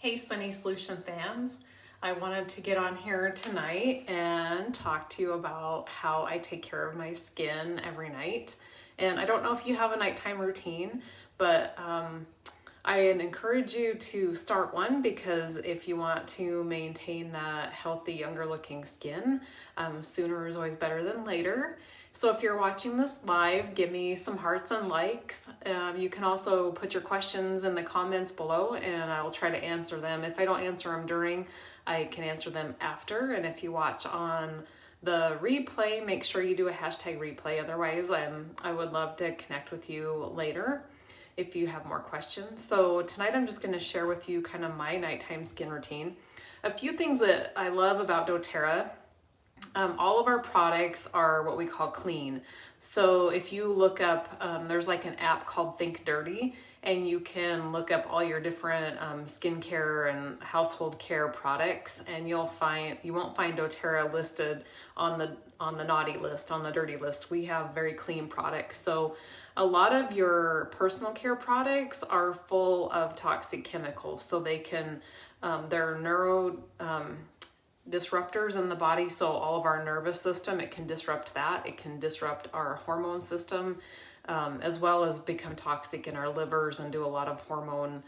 Hey Sunny Solution fans, I wanted to get on here tonight and talk to you about how I take care of my skin every night. And I don't know if you have a nighttime routine, but I encourage you to start one, because if you want to maintain that healthy, younger looking skin, sooner is always better than later. So if you're watching this live, give me some hearts and likes. You can also put your questions in the comments below and I will try to answer them. If I don't answer them during, I can answer them after. And if you watch on the replay, make sure you do a hashtag replay. Otherwise, I would love to connect with you later if you have more questions. So tonight I'm just going to share with you kind of my nighttime skin routine. A few things that I love about doTERRA. All of our products are what we call clean. So if you look up, there's like an app called Think Dirty, and you can look up all your different skincare and household care products, and you won't find doTERRA listed on the naughty list, on the dirty list. We have very clean products. So a lot of your personal care products are full of toxic chemicals. So they can, they're neuro disruptors in the body. So all of our nervous system, it can disrupt that. It can disrupt our hormone system, as well as become toxic in our livers and do a lot of hormone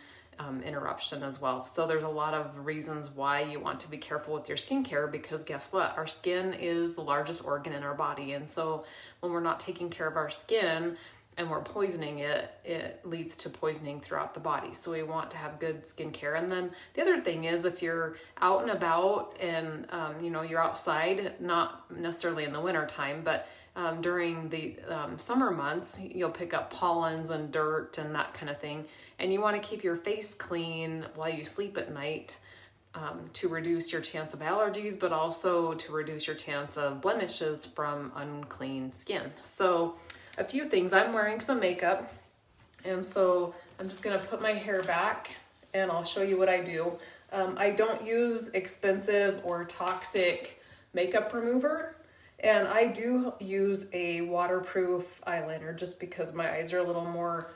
interruption as well. So there's a lot of reasons why you want to be careful with your skincare, because guess what? Our skin is the largest organ in our body. And so when we're not taking care of our skin and we're poisoning it, it leads to poisoning throughout the body. So we want to have good skincare. And then the other thing is, if you're out and about and you're outside, not necessarily in the winter time, but during the summer months, you'll pick up pollens and dirt and that kind of thing. And you want to keep your face clean while you sleep at night, to reduce your chance of allergies, but also to reduce your chance of blemishes from unclean skin. So a few things. I'm wearing some makeup, and so I'm just gonna put my hair back and I'll show you what I do. I don't use expensive or toxic makeup remover, and I do use a waterproof eyeliner just because my eyes are a little more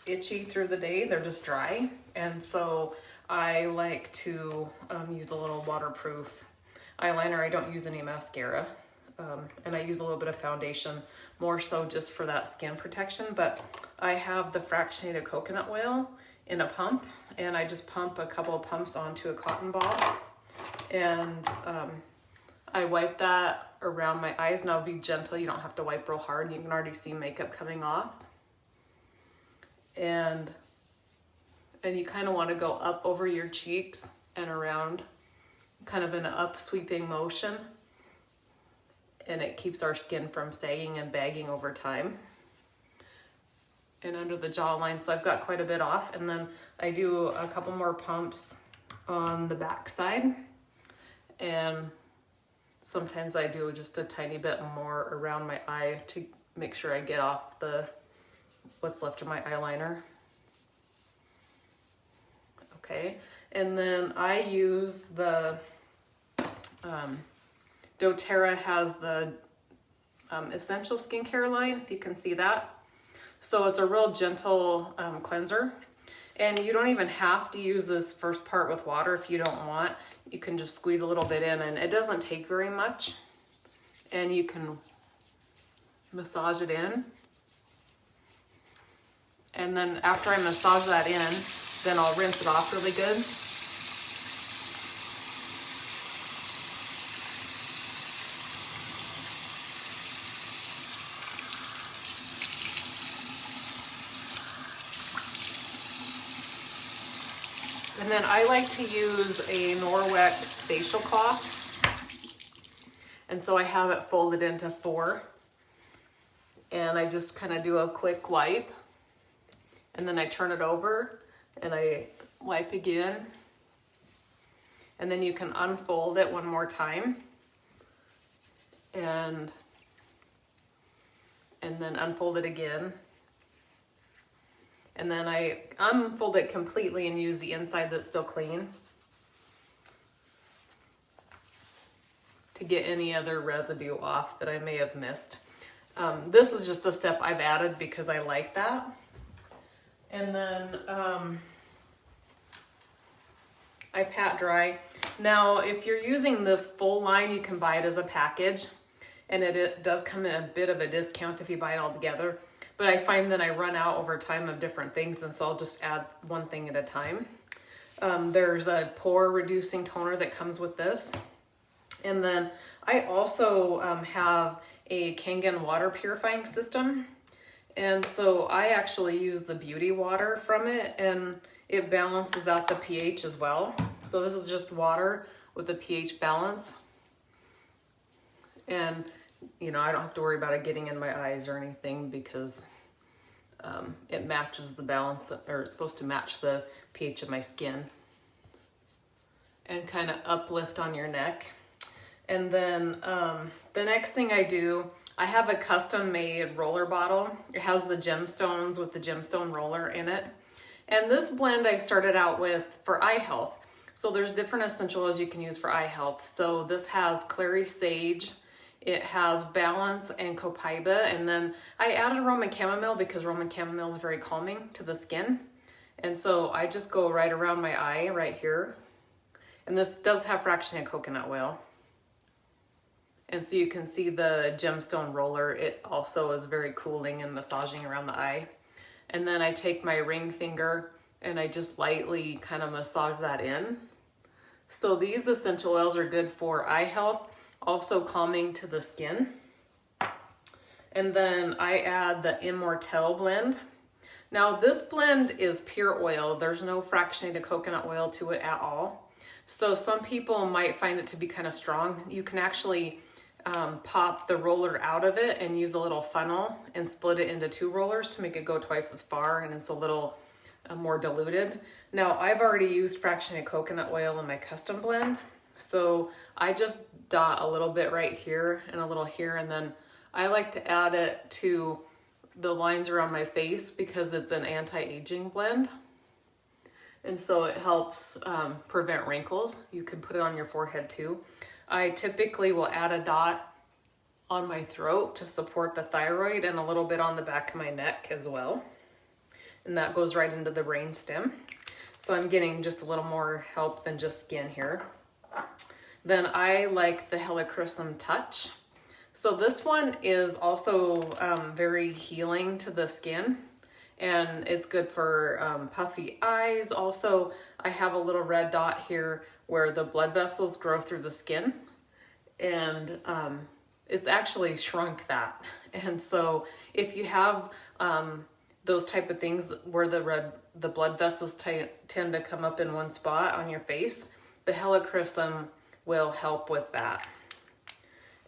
itchy through the day. They're just dry, and so I like to use a little waterproof eyeliner. I don't use any mascara. And I use a little bit of foundation, more so just for that skin protection. But I have the fractionated coconut oil in a pump, and I just pump a couple of pumps onto a cotton ball, and I wipe that around my eyes. Now be gentle, you don't have to wipe real hard. You can already see makeup coming off, and you kind of want to go up over your cheeks and around, kind of in an up sweeping motion. And it keeps our skin from sagging and bagging over time. And under the jawline, so I've got quite a bit off. And then I do a couple more pumps on the back side. And sometimes I do just a tiny bit more around my eye to make sure I get off what's left of my eyeliner. Okay, and then I use the doTERRA has the essential skincare line, if you can see that. So it's a real gentle cleanser, and you don't even have to use this first part with water if you don't want. You can just squeeze a little bit in, and it doesn't take very much, and you can massage it in. And then after I massage that in, then I'll rinse it off really good. And then I like to use a Norwex facial cloth. And so I have it folded into 4. And I just kind of do a quick wipe. And then I turn it over and I wipe again. And then you can unfold it one more time. And then unfold it again. And then I unfold it completely and use the inside that's still clean to get any other residue off that I may have missed. This is just a step I've added because I like that. And then I pat dry. Now, if you're using this full line, you can buy it as a package, and it does come in a bit of a discount if you buy it all together. But I find that I run out over time of different things, and so I'll just add one thing at a time. There's a pore reducing toner that comes with this. And then I also have a Kangen water purifying system. And so I actually use the beauty water from it, and it balances out the pH as well. So this is just water with a pH balance. And, you know, I don't have to worry about it getting in my eyes or anything because it matches the balance, or it's supposed to match the pH of my skin. And kind of uplift on your neck. And then the next thing I do, I have a custom made roller bottle. It has the gemstones with the gemstone roller in it. And this blend I started out with for eye health. So there's different essential oils you can use for eye health. So this has clary sage, it has balance and copaiba, and then I added Roman chamomile because Roman chamomile is very calming to the skin. And so I just go right around my eye right here. And this does have fractionated coconut oil. And so you can see the gemstone roller. It also is very cooling and massaging around the eye. And then I take my ring finger and I just lightly kind of massage that in. So these essential oils are good for eye health, also calming to the skin. And then I add the Immortelle blend. Now this blend is pure oil. There's no fractionated coconut oil to it at all. So some people might find it to be kind of strong. You can actually pop the roller out of it and use a little funnel and split it into 2 rollers to make it go twice as far, and it's a little more diluted. Now I've already used fractionated coconut oil in my custom blend, so I just dot a little bit right here and a little here, and then I like to add it to the lines around my face because it's an anti-aging blend. And so it helps prevent wrinkles. You can put it on your forehead too. I typically will add a dot on my throat to support the thyroid and a little bit on the back of my neck as well. And that goes right into the brain stem. So I'm getting just a little more help than just skin here. Then I like the Helichrysum Touch. So this one is also very healing to the skin. And it's good for puffy eyes. Also, I have a little red dot here where the blood vessels grow through the skin, and it's actually shrunk that. And so if you have those type of things where the blood vessels tend to come up in one spot on your face, the Helichrysum will help with that.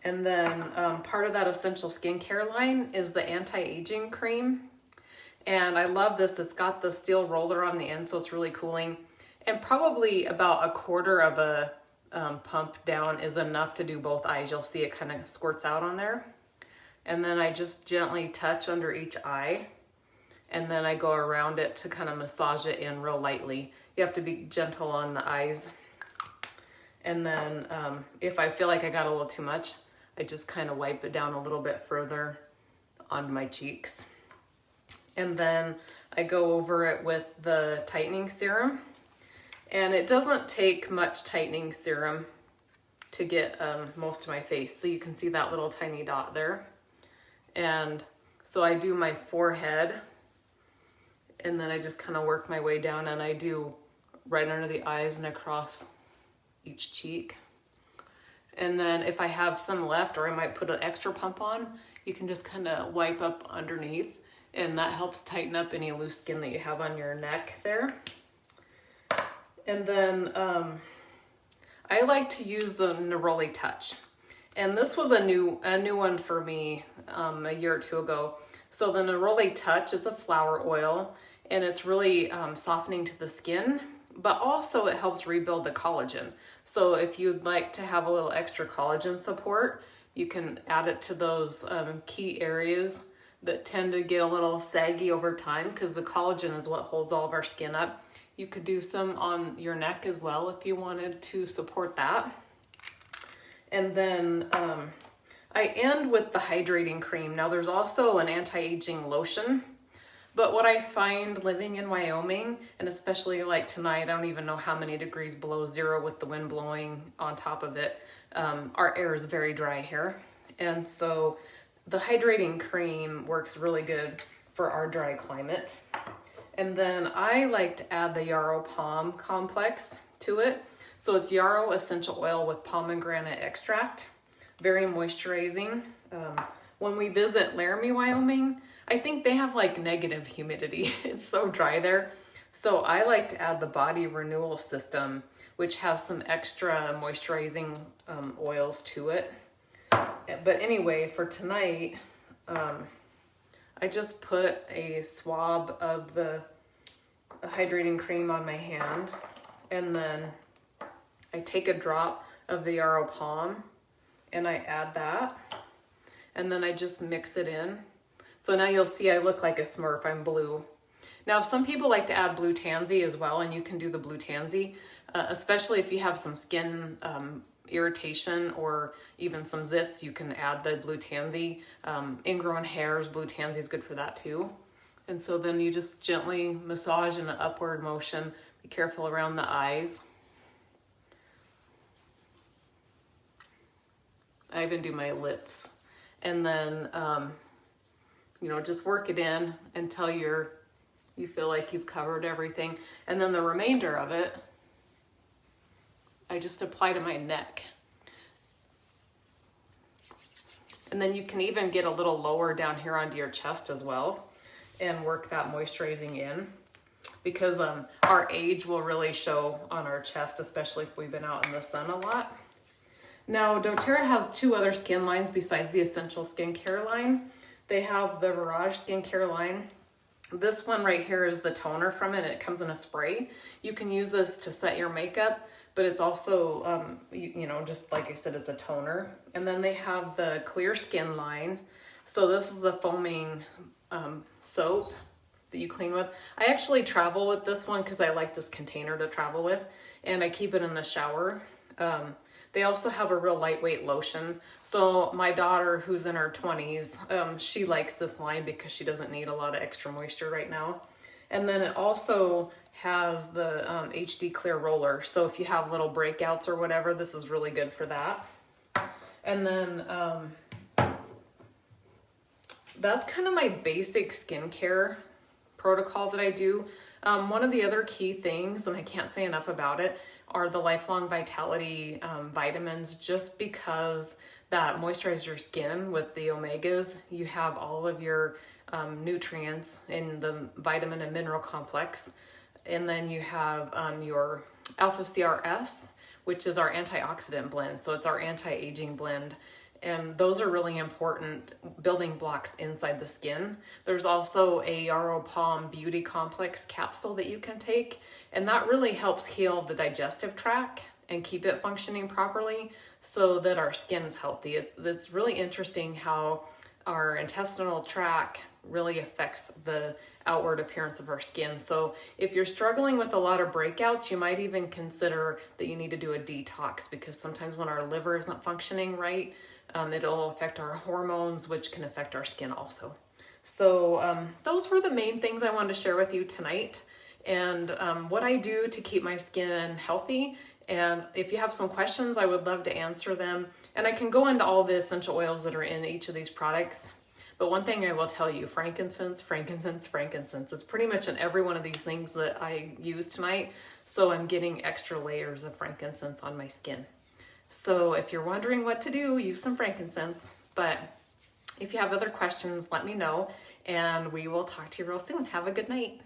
And then part of that essential skincare line is the anti-aging cream. And I love this. It's got the steel roller on the end, so it's really cooling. And probably about 1/4 of a pump down is enough to do both eyes. You'll see it kind of squirts out on there. And then I just gently touch under each eye. And then I go around it to kind of massage it in real lightly. You have to be gentle on the eyes. And then if I feel like I got a little too much, I just kind of wipe it down a little bit further on my cheeks. And then I go over it with the tightening serum. And it doesn't take much tightening serum to get most of my face. So you can see that little tiny dot there. And so I do my forehead, and then I just kind of work my way down, and I do right under the eyes and across each cheek. And then if I have some left, or I might put an extra pump on, you can just kind of wipe up underneath. And that helps tighten up any loose skin that you have on your neck there. And then I like to use the Neroli Touch. And this was a new one for me a year or 2 ago. So the Neroli Touch is a flower oil, and it's really softening to the skin, but also it helps rebuild the collagen. So if you'd like to have a little extra collagen support, you can add it to those key areas that tend to get a little saggy over time, because the collagen is what holds all of our skin up. You could do some on your neck as well if you wanted to support that. And then I end with the hydrating cream. Now there's also an anti-aging lotion. But what I find living in Wyoming, and especially like tonight, I don't even know how many degrees below zero with the wind blowing on top of it. Our air is very dry here. And so the hydrating cream works really good for our dry climate. And then I like to add the yarrow palm complex to it. So it's yarrow essential oil with pomegranate extract, very moisturizing. When we visit Laramie, Wyoming, I think they have like negative humidity. It's so dry there. So I like to add the body renewal system, which has some extra moisturizing oils to it. But anyway, for tonight, I just put a swab of the hydrating cream on my hand, and then I take a drop of the yarrow palm and I add that, and then I just mix it in. So now you'll see I look like a Smurf, I'm blue. Now some people like to add blue tansy as well, and you can do the blue tansy, especially if you have some skin irritation or even some zits, you can add the blue tansy. Ingrown hairs, blue tansy is good for that too. And so then you just gently massage in an upward motion. Be careful around the eyes. I even do my lips. And then, you know, just work it in until you feel like you've covered everything. And then the remainder of it, I just apply to my neck. And then you can even get a little lower down here onto your chest as well and work that moisturizing in, because our age will really show on our chest, especially if we've been out in the sun a lot. Now, doTERRA has two other skin lines besides the Essential Skincare line. They have the Virage Skincare line. This one right here is the toner from it. It comes in a spray. You can use this to set your makeup, but it's also, you know, just like I said, it's a toner. And then they have the Clear Skin line. So this is the foaming soap that you clean with. I actually travel with this one because I like this container to travel with, and I keep it in the shower. They also have a real lightweight lotion. So my daughter, who's in her 20s, she likes this line because she doesn't need a lot of extra moisture right now. And then it also has the HD Clear Roller. So if you have little breakouts or whatever, this is really good for that. And then that's kind of my basic skincare protocol that I do. One of the other key things, and I can't say enough about it, are the Lifelong Vitality vitamins, just because that moisturize your skin with the omegas. You have all of your nutrients in the vitamin and mineral complex. And then you have your Alpha CRS, which is our antioxidant blend. So it's our anti-aging blend. And those are really important building blocks inside the skin. There's also a yarrow palm beauty complex capsule that you can take, and that really helps heal the digestive tract and keep it functioning properly so that our skin's healthy. It's really interesting how our intestinal tract really affects the outward appearance of our skin. So if you're struggling with a lot of breakouts, you might even consider that you need to do a detox, because sometimes when our liver isn't functioning right, it'll affect our hormones, which can affect our skin also. So those were the main things I wanted to share with you tonight, and what I do to keep my skin healthy. And if you have some questions, I would love to answer them. And I can go into all the essential oils that are in each of these products. But one thing I will tell you, frankincense, frankincense, frankincense. It's pretty much in every one of these things that I use tonight. So I'm getting extra layers of frankincense on my skin. So if you're wondering what to do, use some frankincense. But if you have other questions, let me know, and we will talk to you real soon. Have a good night.